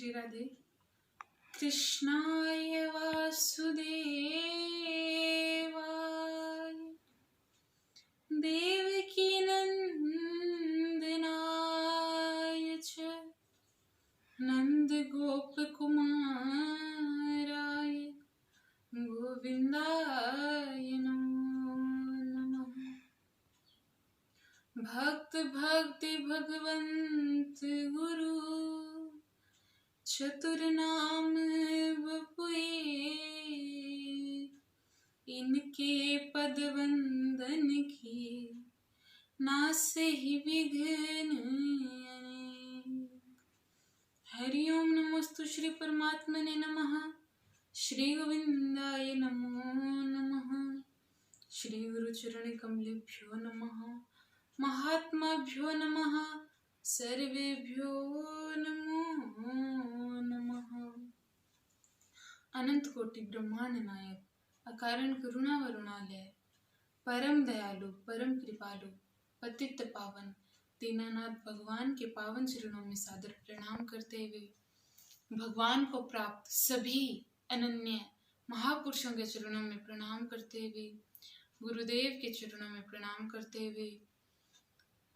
श्री राधे। कृष्णाय वासुदेवाय देवकी नंदनाय च नंद गोप कुमाराय गोविंदाय नमो नमः। भक्त भक्ति भगवंत गुरु चतुर नाम बपुए, इनके पद वंदन की नासे ही विघ्न। हरिओम नमोस्तु श्री परमात्मने नमः। श्री गोविंदाय नमो नमः। श्री गुरु चरण कमलेभ्यो नमः। महात्माभ्यो नमः। सर्वेभ्यो नमो नमः। अनंत कोटि ब्रह्मांड नायक अकारण करुणा वरुणालय परम दयालु परम कृपालु पतित पावन दीनानाथ भगवान के पावन चरणों में सादर प्रणाम करते हुए, भगवान को प्राप्त सभी अनन्य महापुरुषों के चरणों में प्रणाम करते हुए, गुरुदेव के चरणों में प्रणाम करते हुए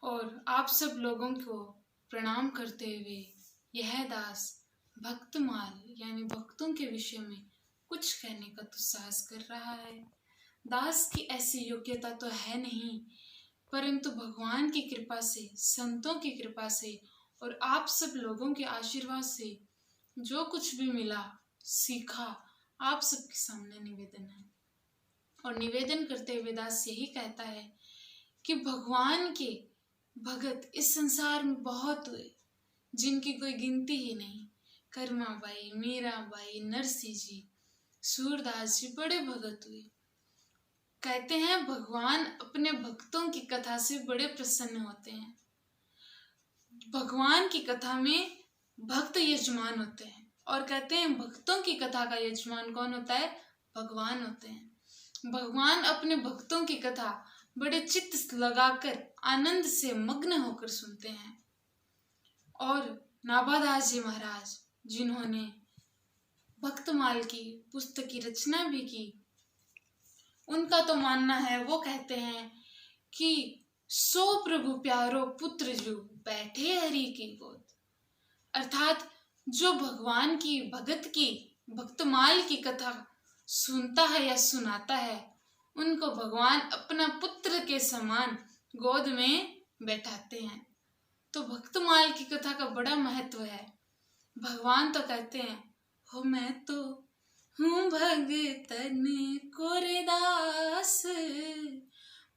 और आप सब लोगों को प्रणाम करते हुए, यह दास भक्तमाल यानी भक्तों के विषय में कुछ कहने का दुस्साहस कर रहा है। दास की ऐसी योग्यता तो है नहीं, परंतु भगवान की कृपा से, संतों की कृपा से और आप सब लोगों के आशीर्वाद से जो कुछ भी मिला सीखा, आप सबके सामने निवेदन है। और निवेदन करते हुए दास यही कहता है कि भगवान के भगत इस संसार में बहुत हुए, जिनकी कोई गिनती ही नहीं। कर्माबाई, मीराबाई, नरसिंह जी, सूरदास जी बड़े भगत हुए। कहते हैं भगवान अपने भक्तों की कथा से बड़े प्रसन्न होते हैं। भगवान की कथा में भक्त यजमान होते हैं और कहते हैं भक्तों की कथा का यजमान कौन होता है? भगवान होते हैं। भगवान अपने भक्तों की कथा बड़े चित्त लगाकर आनंद से मग्न होकर सुनते हैं। और नाभादास जी महाराज, जिन्होंने भक्तमाल की पुस्तक की रचना भी की, उनका तो मानना है, वो कहते हैं कि सो प्रभु प्यारो पुत्र जो बैठे हरि की गोद। अर्थात जो भगवान की भगत की भक्तमाल की कथा सुनता है या सुनाता है, उनको भगवान अपना पुत्र के समान गोद में बैठाते हैं। तो भक्तमाल की कथा का बड़ा महत्व है। भगवान तो कहते हैं, हो मैं तो हूँ भगतन कोरे दास,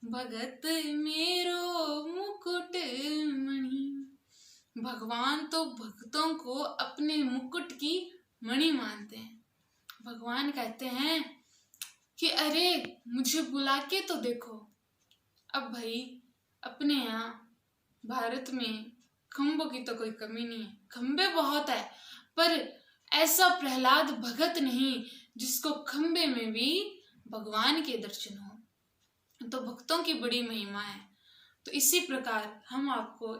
भगत मेरो मुकुट मणि। भगवान तो भक्तों को अपने मुकुट की मणि मानते हैं। भगवान कहते हैं कि अरे मुझे बुला के तो देखो। अब भाई अपने यहाँ भारत में खंभों की तो कोई कमी नहीं है, खंबे बहुत है, पर ऐसा प्रहलाद भगत नहीं जिसको खंबे में भी भगवान के दर्शन हो। तो भक्तों की बड़ी महिमा है। तो इसी प्रकार हम आपको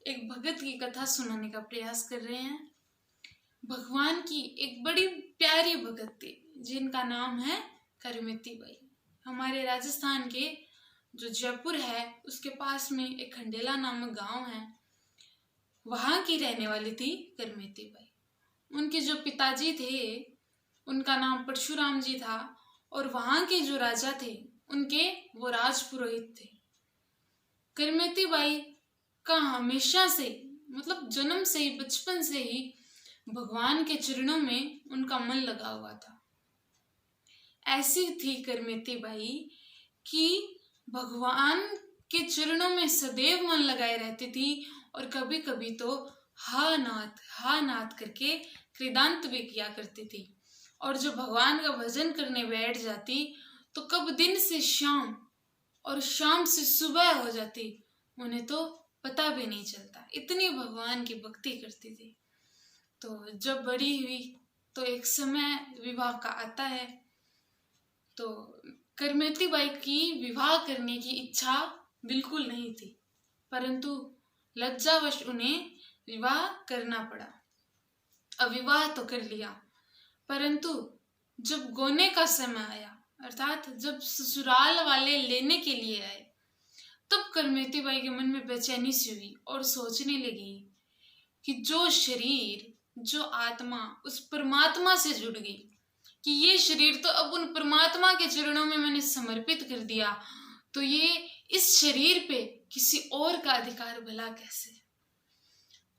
एक भगत की कथा सुनाने का प्रयास कर रहे हैं। भगवान की एक बड़ी प्यारी भगत थी जिनका नाम है करमेती बाई। हमारे राजस्थान के जो जयपुर है उसके पास में एक खंडेला नामक गांव है, वहां की रहने वाली थी करमेती बाई। उनके जो पिताजी थे उनका नाम परशुराम जी था और वहां के जो राजा थे उनके वो राजपुरोहित थे। करमेती बाई का हमेशा से, मतलब जन्म से ही, बचपन से ही भगवान के चरणों में उनका मन लगा हुआ था। ऐसी थी करमेती बाई कि भगवान के चरणों में सदैव मन लगाए रहती थी और कभी कभी तो हा नाथ करके कृदांत भी किया करती थी। और जब भगवान का भजन करने बैठ जाती तो कब दिन से शाम और शाम से सुबह हो जाती, उन्हें तो पता भी नहीं चलता। इतनी भगवान की भक्ति करती थी। तो जब बड़ी हुई तो एक समय विवाह का आता है। तो करमेती बाई की विवाह करने की इच्छा बिल्कुल नहीं थी, परंतु लज्जावश उन्हें विवाह करना पड़ा। विवाह तो कर लिया, परंतु जब गोने का समय आया, अर्थात जब ससुराल वाले लेने के लिए आए, तब करमेती बाई के मन में बेचैनी सी हुई और सोचने लगी कि जो शरीर, जो आत्मा उस परमात्मा से जुड़ गई, कि ये शरीर तो अब उन परमात्मा के चरणों में मैंने समर्पित कर दिया, तो ये इस शरीर पे किसी और का अधिकार भला कैसे।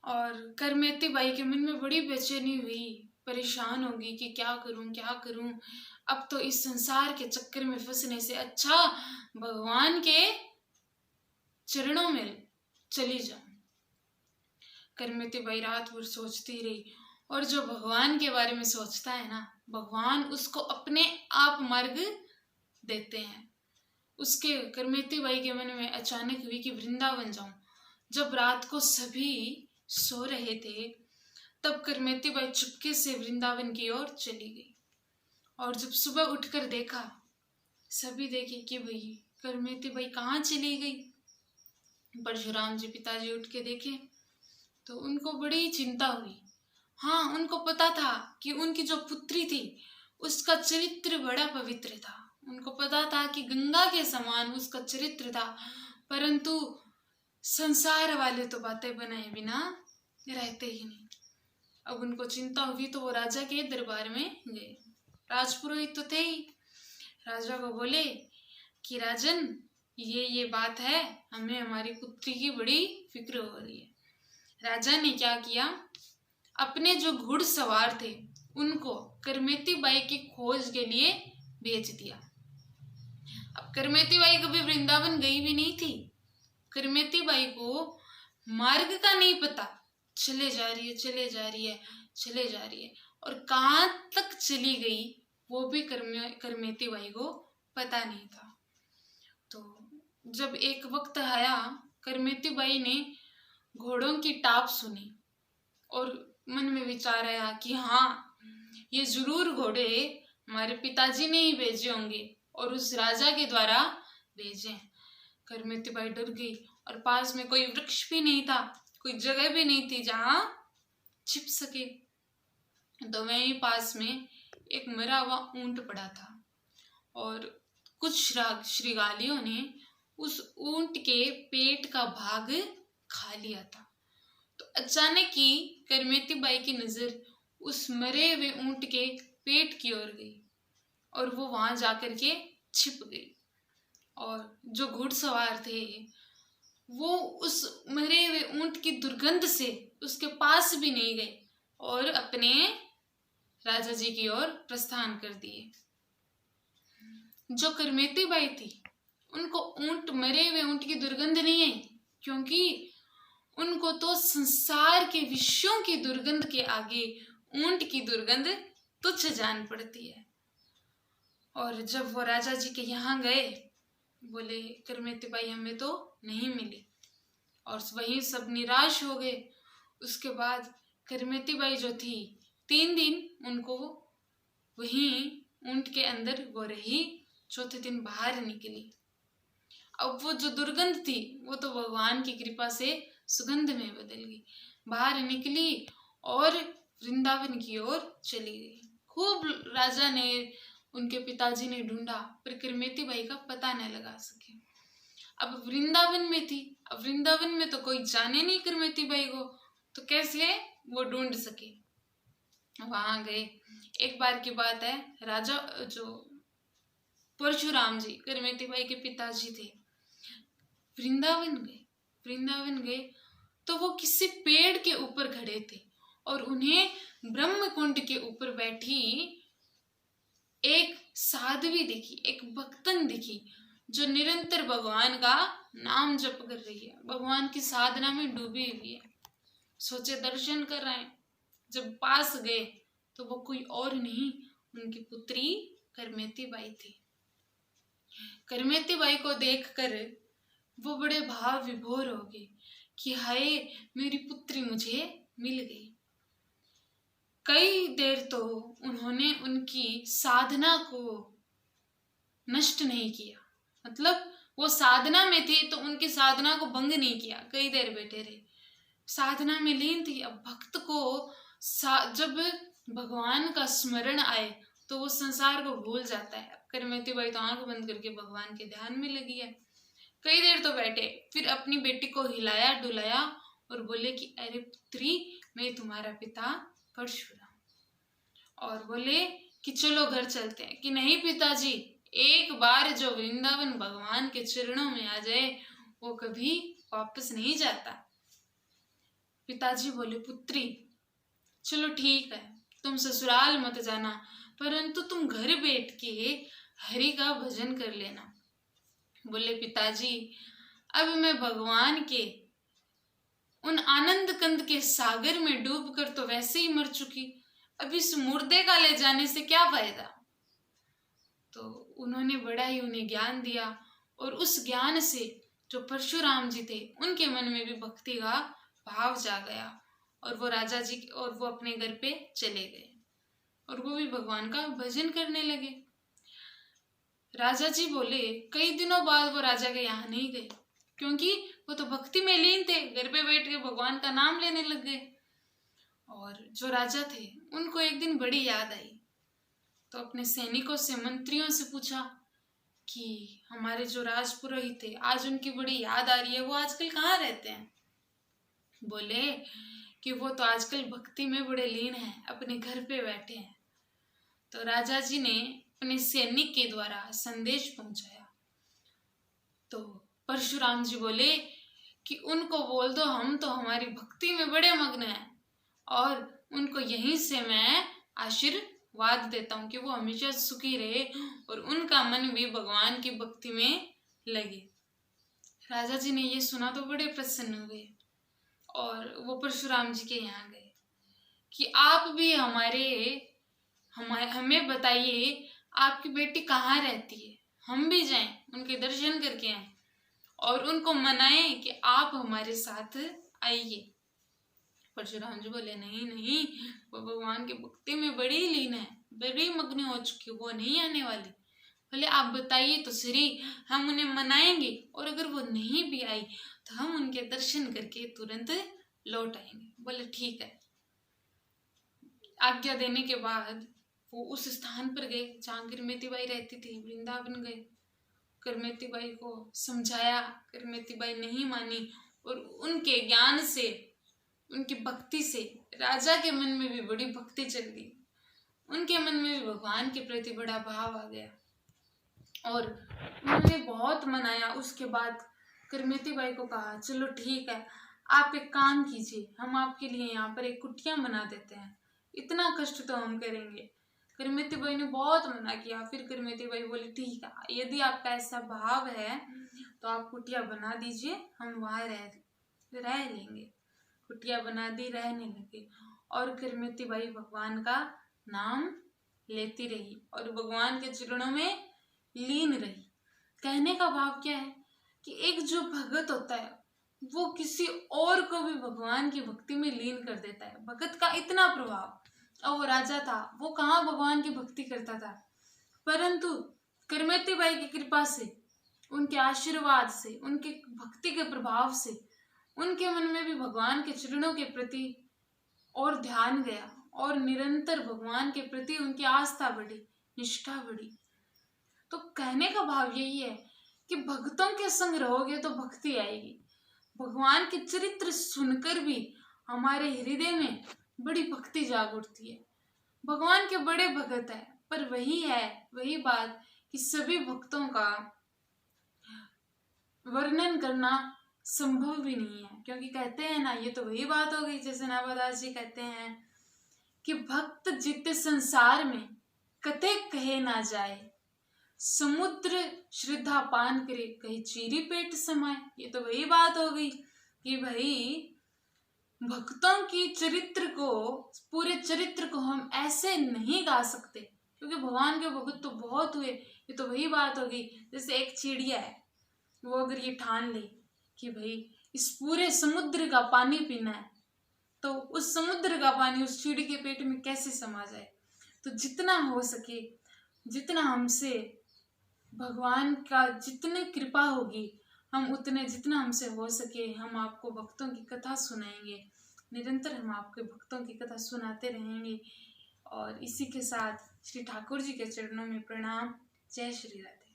और करमेती बाई के मन में बड़ी बेचैनी हुई, परेशान होगी कि क्या करूं क्या करूं, अब तो इस संसार के चक्कर में फंसने से अच्छा भगवान के चरणों में चली जाऊं। करमेती बाई रात भर सोचती रही, और जो भगवान के बारे में सोचता है ना, भगवान उसको अपने आप मार्ग देते हैं। उसके करमेती बाई के मन में अचानक हुई कि वृंदावन जाऊं। जब रात को सभी सो रहे थे, तब करमेती बाई चुपके से वृंदावन की ओर चली गई। और जब सुबह उठकर देखा, सभी देखे कि भाई करमेती बाई कहाँ चली गई। परशुराम जी पिताजी उठ के देखे तो उनको बड़ी चिंता हुई। हाँ, उनको पता था कि उनकी जो पुत्री थी उसका चरित्र बड़ा पवित्र था, उनको पता था कि गंगा के समान उसका चरित्र था, परंतु संसार वाले तो बातें बनाए बिना रहते ही नहीं। अब उनको चिंता हुई तो वो राजा के दरबार में गए। राजपुरोहित तो थे ही, राजा को बोले कि राजन, ये बात है, हमें हमारी पुत्री की बड़ी फिक्र हो रही है। राजा ने क्या किया, अपने जो घुड़सवार थे उनको करमेती बाई की खोज के लिए भेज दिया। अब करमेती बाई कभी वृंदावन गई भी नहीं थी, करमेती बाई को मार्ग का नहीं पता, चले जा रही है चले जा रही है चले जा रही है, और कहाँ तक चली गई वो भी करमेती बाई को पता नहीं था। तो जब एक वक्त आया, करमेती बाई ने घोड़ों की टाप सुनी और मन में विचार आया कि हाँ, ये जरूर घोड़े हमारे पिताजी ने ही भेजे होंगे और उस राजा के द्वारा भेजे। करमेती बाई डर गई, और पास में कोई वृक्ष भी नहीं था, कोई जगह भी नहीं थी जहां छिप सके। तो वहीं पास में एक मरा हुआ ऊंट पड़ा था, और कुछ श्रृगालियों ने उस ऊंट के पेट का भाग खा लिया था। तो अचानक ही करमेती बाई की नजर उस मरे हुए ऊंट के पेट की ओर गई, और वो वहां जाकर के छिप गई। और जो घुड़सवार थे वो उस मरे हुए ऊंट की दुर्गंध से उसके पास भी नहीं गए और अपने राजा जी की ओर प्रस्थान कर दिए। जो करमेती बाई थी उनको मरे हुए ऊंट की दुर्गंध नहीं आई, क्योंकि उनको तो संसार के विषयों की दुर्गंध के आगे ऊंट की दुर्गंध तुच्छ जान पड़ती है। और जब वो राजा जी के यहाँ गए, बोले करमेती बाई हमें तो नहीं मिली, और वहीं सब निराश हो गए। उसके बाद करमेती बाई जो थी 3 दिन उनको वहीं ऊंट के अंदर वो रही, चौथे दिन बाहर निकली। अब वो जो दुर्गंध थी वो तो भगवान की कृपा से सुगंध में बदल गई, बाहर निकली और वृंदावन की ओर चली गई। खूब राजा ने, उनके पिताजी ने ढूंढा, पर करमेती बाई का पता न लगा सके। अब वृंदावन में थी, अब वृंदावन में तो कोई जाने नहीं करमेती बाई को, तो कैसे वो ढूंढ सके। वहां गए। एक बार की बात है, राजा जो परशुराम जी करमेती बाई के पिताजी थे, वृंदावन गए तो वो किसी पेड़ के ऊपर खड़े थे, और उन्हें ब्रह्म कुंड के ऊपर बैठी एक साध्वी दिखी, एक भक्तन दिखी, जो निरंतर भगवान का नाम जप कर रही है, भगवान की साधना में डूबी हुई है। सोचे दर्शन कर रहे हैं। जब पास गए तो वो कोई और नहीं, उनकी पुत्री करमेती बाई थी। करमेती बाई को देखकर वो बड़े भाव विभोर हो गए कि हाय, मेरी पुत्री मुझे मिल गई। कई देर तो उन्होंने उनकी साधना को नष्ट नहीं किया, मतलब वो साधना में थी तो उनकी साधना को भंग नहीं किया, कई देर बैठे रहे, साधना में लीन थी। अब भक्त को जब भगवान का स्मरण आए तो वो संसार को भूल जाता है। करमेती बाई तो आंख बंद करके भगवान के ध्यान में लगी है। कई देर तो बैठे, फिर अपनी बेटी को हिलाया डुलाया और बोले कि अरे पुत्री, मैं तुम्हारा पिता परशुराम। और बोले कि चलो घर चलते हैं। कि नहीं पिताजी, एक बार जो वृंदावन भगवान के चरणों में आ जाए वो कभी वापस नहीं जाता। पिताजी बोले पुत्री, चलो ठीक है, तुम ससुराल मत जाना, परंतु तुम घर बैठ के हरि का भजन कर लेना। बोले पिताजी, अब मैं भगवान के उन आनंद कंद के सागर में डूब कर तो वैसे ही मर चुकी, अब इस मुर्दे का ले जाने से क्या फायदा। तो उन्होंने बड़ा ही उन्हें ज्ञान दिया और उस ज्ञान से जो परशुराम जी थे उनके मन में भी भक्ति का भाव जा गया और वो राजा जी और वो अपने घर पे चले गए और वो भी भगवान का भजन करने लगे। राजा जी बोले कई दिनों बाद वो राजा के यहाँ नहीं गए, क्योंकि वो तो भक्ति में लीन थे, घर पे बैठ के भगवान का नाम लेने लग गए। और जो राजा थे उनको एक दिन बड़ी याद आई, तो अपने सैनिकों से, मंत्रियों से पूछा कि हमारे जो राजपुरोहित थे आज उनकी बड़ी याद आ रही है, वो आजकल कहाँ रहते हैं। बोले कि वो तो आजकल भक्ति में बड़े लीन हैं, अपने घर पे बैठे हैं। तो राजा जी ने अपने सैनिक के द्वारा संदेश पहुंचाया। तो परशुराम जी बोले कि उनको बोल दो हम तो हमारी भक्ति में बड़े मग्न हैं और उनको यहीं से मैं आशीर्वाद देता हूँ कि वो हमेशा सुखी रहे और उनका मन भी भगवान की भक्ति में लगे। राजा जी ने ये सुना तो बड़े प्रसन्न हुए और वो परशुराम जी के यहाँ गए कि आप भी हमें बताइए आपकी बेटी कहाँ रहती है, हम भी जाएं उनके दर्शन करके आए और उनको मनाएं कि आप हमारे साथ आइए। परशुराम जी बोले नहीं नहीं, वो भगवान की भक्ति में बड़ी लीन है, बड़ी मग्न हो चुकी, वो नहीं आने वाली। बोले आप बताइए तो सही, हम उन्हें मनाएंगे और अगर वो नहीं भी आई तो हम उनके दर्शन करके तुरंत लौट आएंगे। बोले ठीक है। आज्ञा देने के बाद वो उस स्थान पर गए जहाँ करमेती बाई रहती थी, वृंदावन गए। करमेती बाई को समझाया, करमेती बाई नहीं मानी और उनके ज्ञान से, उनकी भक्ति से राजा के मन में भी बड़ी भक्ति चल गई, उनके मन में भी भगवान के प्रति बड़ा भाव आ गया और उन्होंने बहुत मनाया। उसके बाद करमेती बाई को कहा चलो ठीक है, आप एक काम कीजिए, हम आपके लिए यहाँ पर एक कुटिया बना देते हैं, इतना कष्ट तो हम करेंगे। करमेती बाई ने बहुत मना किया, फिर करमेती बाई बोली ठीक है, यदि आपका ऐसा भाव है तो आप कुटिया बना दीजिए, हम वहाँ रह लेंगे। कुटिया बना दी, रहने लगे और करमेती बाई भगवान का नाम लेती रही और भगवान के चरणों में लीन रही। कहने का भाव क्या है कि एक जो भगत होता है वो किसी और को भी भगवान की भक्ति में लीन कर देता है। भगत का इतना प्रभाव, और वो राजा था, वो कहाँ भगवान की भक्ति करता था, परंतु करमेती बाई की कृपा से, उनके आशीर्वाद से, उनके भक्ति के प्रभाव से उनके मन में भी भगवान के चरणों के प्रति और ध्यान गया और निरंतर भगवान के प्रति उनकी आस्था बढ़ी, निष्ठा बढ़ी। तो कहने का भाव यही है कि भक्तों के संग रहोगे तो भक्ति आएगी। भगवान के चरित्र सुनकर भी हमारे हृदय में बड़ी भक्ति जाग उठती है। भगवान के बड़े भगत है, पर वही बात कि सभी भक्तों का वर्णन करना संभव भी नहीं है, क्योंकि कहते हैं ना, ये तो वही बात हो गई जैसे नाभादास जी कहते हैं कि भक्त जित संसार में कथे कहे ना जाए, समुद्र श्रद्धा पान करे कहीं चीरी पेट समाए। ये तो वही बात हो गई कि भाई भक्तों की चरित्र को, पूरे चरित्र को हम ऐसे नहीं गा सकते, क्योंकि भगवान के भक्त तो बहुत हुए। ये तो वही बात हो गई जैसे एक चिड़िया है, वो अगर ये ठान ले कि भाई इस पूरे समुद्र का पानी पीना है, तो उस समुद्र का पानी उस चिड़ी के पेट में कैसे समा जाए। तो जितना हो सके, जितना हमसे भगवान का जितनी कृपा होगी, हम उतने, जितना हमसे हो सके हम आपको भक्तों की कथा सुनाएंगे, निरंतर हम आपके भक्तों की कथा सुनाते रहेंगे। और इसी के साथ श्री ठाकुर जी के चरणों में प्रणाम। जय श्री राधे।